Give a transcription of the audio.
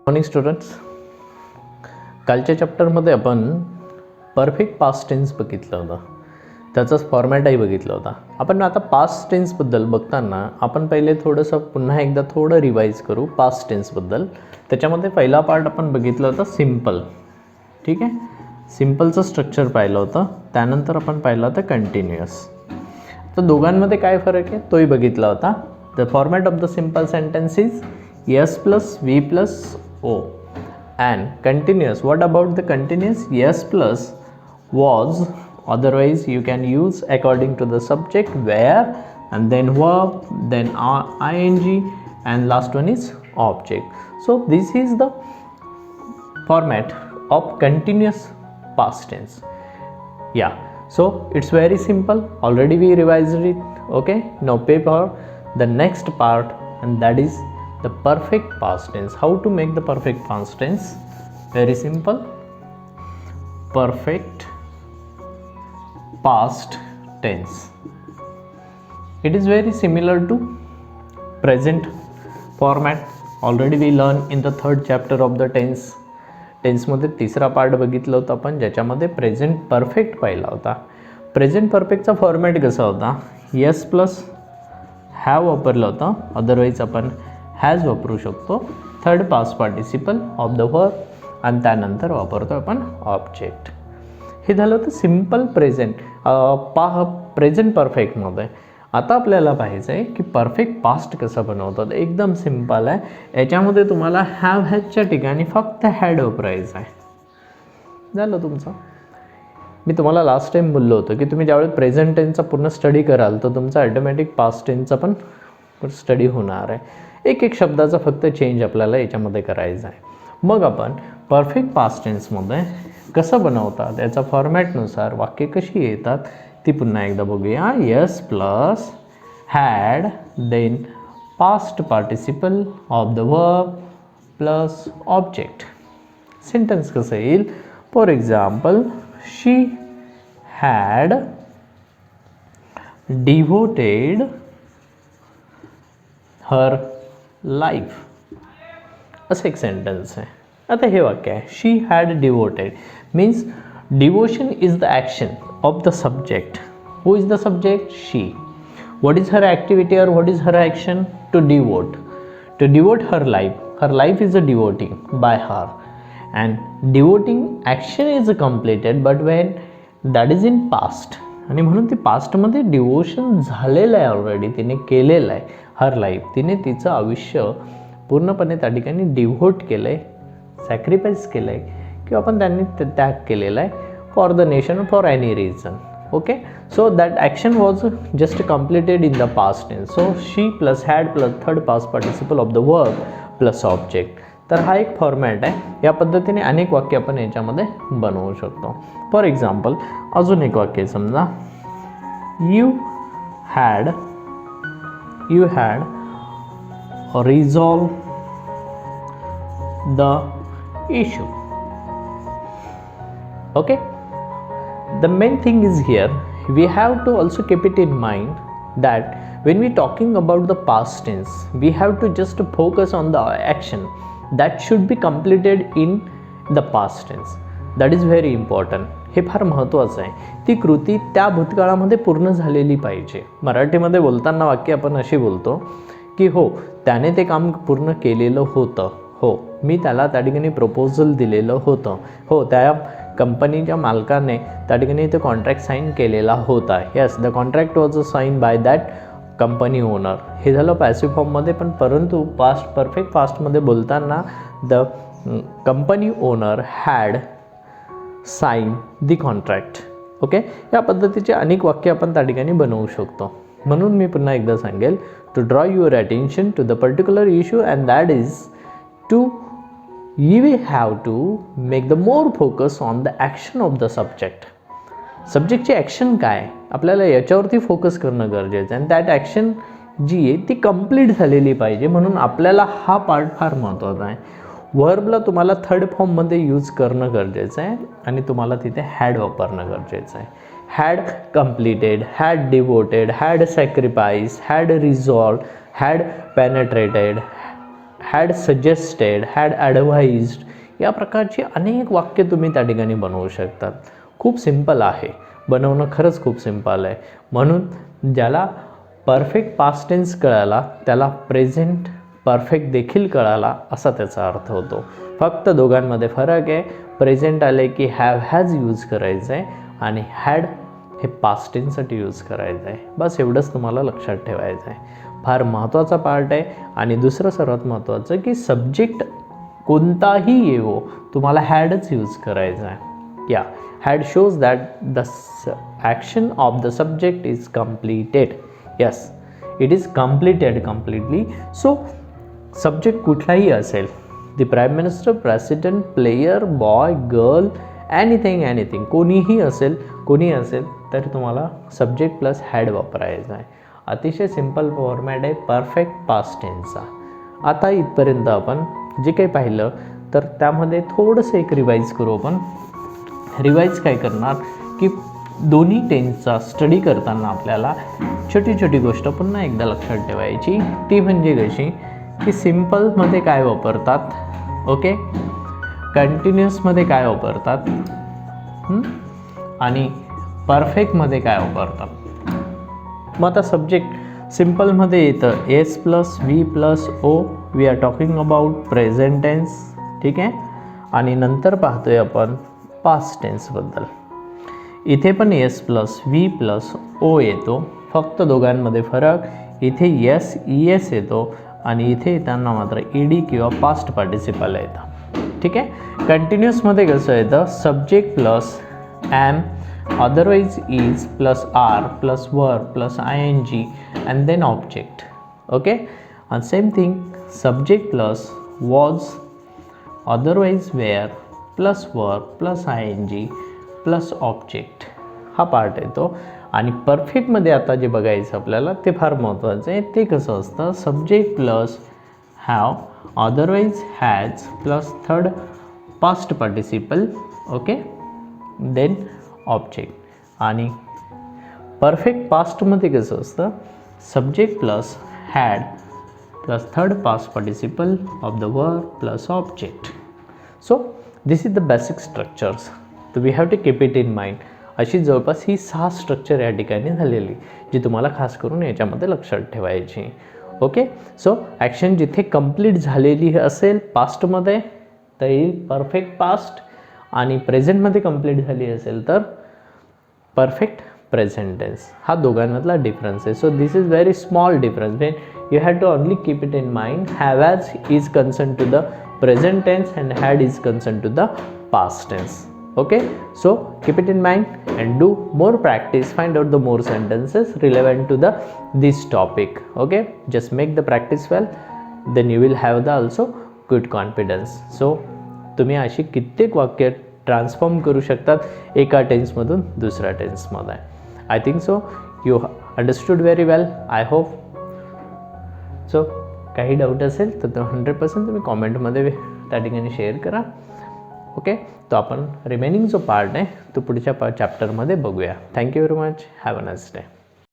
Morning students, कालच्या चॅप्टरमध्ये आपण perfect past tense बघितलं होतं, त्याचाच फॉर्मॅटही बघितला होता. आपण आता पास्ट टेन्सबद्दल बघताना आपण पहिले थोडंसं पुन्हा एकदा थोडं रिवाईज करू पास्ट टेन्सबद्दल. त्याच्यामध्ये पहिला पार्ट आपण बघितलं होतं सिम्पल. ठीक आहे, सिम्पलचं स्ट्रक्चर पाहिलं होतं. त्यानंतर आपण पाहिलं होतं कंटिन्युअस. तर दोघांमध्ये काय फरक आहे तोही बघितला होता. The format of the simple sentence is yes plus v plus o, and continuous, what about the continuous? Yes plus was, otherwise you can use according to the subject, where, and then verb, then ing, and last one is object. So this is the format of continuous past tense. Yeah, so it's very simple, already we revised it. Okay, now paper the next part, and that is the perfect past tense. How to make the perfect past tense? Very simple. Perfect past tense, it is very similar to present format. Already we learned in the third chapter of the tense. टेन्समध्ये तिसरा part बघितला होता आपण, ज्याच्यामध्ये present perfect पाहिला होता. Present परफेक्टचा format कसा होता? Yes plus have वापरला होता, अदरवाईज आपण हॅज वापरू शकतो. Third past participle of the verb, आणि त्यानंतर वापरतो आपण ऑब्जेक्ट. हे झालं होतं सिम्पल प्रेझेंट प्रेझेंट परफेक्टमध्ये. आता आपल्याला पाहायचं आहे की परफेक्ट पास्ट कसं बनवतात. एकदम सिम्पल आहे. याच्यामध्ये तुम्हाला हॅव हॅजच्या ठिकाणी फक्त हॅड वापरायचं आहे. झालं तुमचं. मी तुम्हाला लास्ट टाईम बोललो होतो की तुम्ही ज्यावेळी प्रेझेंट टेन्सचा पूर्ण स्टडी कराल तर तुमचा ॲटोमॅटिक पास्ट टेन्सचा पण स्टडी होणार आहे. एक एक शब्दाचा फक्त चेंज आपल्याला याच्यामध्ये करायचा आहे. मग आपण परफेक्ट पास्ट टेन्समध्ये कसं बनवतात, याचा फॉर्मॅटनुसार वाक्य कशी येतात ती पुन्हा एकदा बघूया. Yes plus had, then past participle of the verb plus object. Sentence कसं येईल? For example, she had devoted her life, असं एक सेंटेन्स आहे. आता हे वाक्य आहे, she had devoted means devotion is the action of the subject. Who is the subject? She. What is her activity or what is her action? To devote. To devote her life. Her life is a devoting bye her, and devoting action is completed but Wien that is in past. आणि म्हणून ती पास्टमध्ये devotion झालेलं आहे, already तिने केलेलं आहे. Her life, तिने तिचं आयुष्य पूर्णपणे त्या ठिकाणी डिव्होट केलं आहे, सॅक्रिफाईस केलं आहे, किंवा आपण त्यांनी त्याग केलेला आहे for the nation, for any reason. Okay, so that action was just completed in the past tense. So she plus had plus third past participle of the verb plus object. तर हा एक फॉर्मॅट आहे. या पद्धतीने अनेक वाक्य आपण याच्यामध्ये बनवू शकतो. फॉर एक्झाम्पल, अजून एक वाक्य समजा, you had resolve the issue. Okay, the main thing is here we have to also keep it in mind that when we talking about the past tense we have to just focus on the action that should be completed in the past tense. That is very important. हे फार महत्त्वाचं आहे. ती कृती त्या भूतकाळामध्ये पूर्ण झालेली पाहिजे. मराठीमध्ये बोलताना वाक्य आपण अशी बोलतो की हो, त्याने ते काम पूर्ण केलेलं होतं. हो, मी त्याला त्या ठिकाणी प्रपोजल दिलेलं होतं. हो, त्या कंपनीच्या मालकाने त्या ठिकाणी ते कॉन्ट्रॅक्ट साईन केलेला होता. Yes, the contract was a sign by that company owner. हे झालं पॅसिव्ह फॉर्ममध्ये. पण परंतु पास्ट परफेक्ट पास्टमध्ये बोलताना the company owner had sign the contract. Okay, या पद्धतीचे अनेक वाक्य आपण त्या ठिकाणी बनवू शकतो. म्हणून मी पुन्हा एकदा सांगेल, to draw your attention to the particular issue, and that is to you have to make the more focus on the action of the subject. सब्जेक्टची ॲक्शन काय, आपल्याला याच्यावरती फोकस करणं गरजेचं आहे. आणि दॅट ॲक्शन जी आहे ती कंप्लीट झालेली पाहिजे. म्हणून आपल्याला हा पार्ट फार महत्त्वाचा आहे. वर्बला तुम्हाला थर्ड फॉर्ममध्ये यूज करणं गरजेचं आहे आणि तुम्हाला तिथे हॅड वापरणं गरजेचं आहे. Had completed, had devoted, had sacrifice, had resolve, had penetrated, had suggested, had advised, या प्रकारची अनेक वाक्य तुम्ही त्या ठिकाणी बनवू शकतात. खूप सिम्पल आहे, बनवणं खरंच खूप सिम्पल आहे. म्हणून ज्याला परफेक्ट पास्ट टेन्स कळाला त्याला प्रेझेंट परफेक्ट देखील कळाला असा त्याचा अर्थ होतो. फक्त दोघांमध्ये फरक आहे. प्रेझेंट आले की हॅव हॅज यूज करायचं आहे आणि हॅड हे पास्ट टेन्ससाठी यूज करायचं आहे. बस एवढंच तुम्हाला लक्षात ठेवायचं आहे. फार महत्त्वाचा पार्ट आहे. आणि दुसरं सर्वात महत्त्वाचं की सब्जेक्ट कोणताही येवो तुम्हाला हॅडच यूज करायचा आहे. या had shows that the action of the subject is completed. Yes, it is completed completely. So subject कुठलाही असेल, the prime minister, president, player, boy, girl, anything, कोणी असेल तर तुम्हाला सब्जेक्ट प्लस हॅड वापरायचा आहे. अतिशय सिम्पल फॉर्मॅट आहे परफेक्ट पास्ट टेन्सचा. आता इथपर्यंत आपण जे काही पाहिलं तर त्यामध्ये थोडंसं एक रिवाईज करू आपण. रिवाईज काय करणार की दोन्ही टेन्सचा स्टडी करताना आपल्याला छोटी गोष्ट पुन्हा एकदा लक्षात ठेवायची. ती म्हणजे कशी की सिम्पलमध्ये काय वापरतात, ओके, कंटिन्युअसमध्ये काय वापरतात आणि परफेक्टमध्ये काय वापरतात. मग आता सब्जेक्ट सिम्पलमध्ये येतं S plus V plus O. We are talking about present tense, ठीक आहे. आणि नंतर पाहतोय आपण पास्ट टेन्सबद्दल. इथे पण S plus V plus O येतो, फक्त दोघांमध्ये फरक, इथे एस ई एस येतो आणि इथे येताना मात्र ई डी किंवा पास्ट पार्टिसिपल येतं, ठीक आहे. कंटिन्युअसमध्ये कसं येतं subject plus am, otherwise is plus are plus were plus ing and then object, okay. And same thing subject plus was, otherwise were plus were plus ing plus object, हा part येतो. आणि परफेक्टमध्ये आता जे बघायचं आपल्याला ते फार महत्त्वाचं आहे. ते कसं असतं subject plus have, otherwise has plus third past participle, okay, then object. आणि परफेक्ट पास्टमध्ये कसं असतं subject plus had plus third past participle of the verb plus object. So this is the basic structures. तर we have to keep it in mind. अशी जवळपास ही 6 structure या ठिकाणी झालेली जी तुम्हाला खास करून याच्यामध्ये लक्षात ठेवायची, ओके. सो ॲक्शन जिथे कंप्लीट झालेली असेल पास्टमध्ये तर येईल परफेक्ट पास्ट, आणि प्रेझेंटमध्ये कंप्लीट झाली असेल तर परफेक्ट प्रेझेंट टेन्स. हा दोघांमधला डिफरन्स आहे. So this is very small difference. When you have to only keep it in mind have as is concern to the present tense and had is concern to the past tense, okay. So keep it in mind and do more practice, find out the more sentences relevant to this topic, okay. Just make the practice well, then you will have the also good confidence. So तुम्ही अशी कित्येक वाक्य transform करू शकतात एका टेन्समधून दुसऱ्या टेन्समध्ये. I think so you understood very well, I hope. So काही डाऊट असेल तर 100% तुम्ही कॉमेंटमध्ये त्या ठिकाणी शेअर करा, ओके. तो आपण रिमेनिंग जो पार्ट आहे तो पुढच्या चॅप्टरमध्ये बघूया. Thank you very much. Have a nice day.